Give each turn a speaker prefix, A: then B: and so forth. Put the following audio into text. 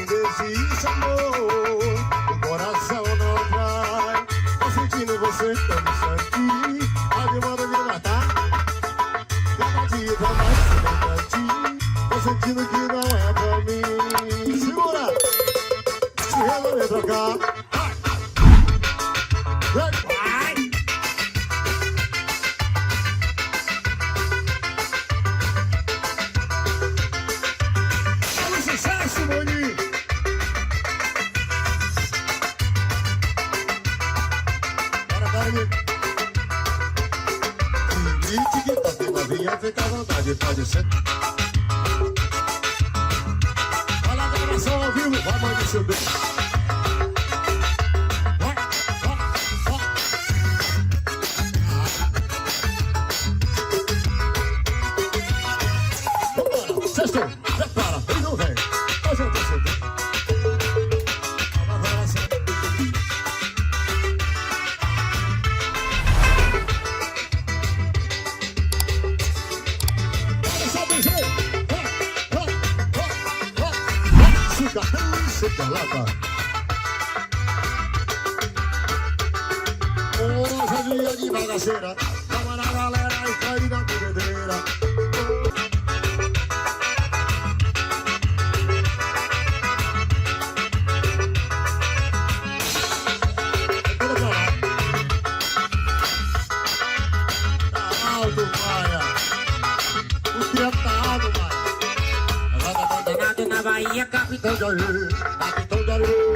A: Quem desiste, amor, o coração não vai. Tô sentindo você tão distante. A demanda de matar. Cada dia tá mais distante. Tô sentindo que não é pra mim. Segura! Se resolver trocar. Vai! Olha o sucesso, Moni! Bora, amigo! Tique-tac, novinha, fica à vontade, pode ser. Olha a gravação ao vivo, vai, mãe, deixa eu ver. Sextou, prepara, vem não vem. Hoje eu tô solteiro. Suca lata. Hoje é dia de bagaceira. Vamos na galera e cai na bebedeira. Alto, Maia. O que é tá alto, Maia? Na Bahia, capitão de areia, capitão de areia.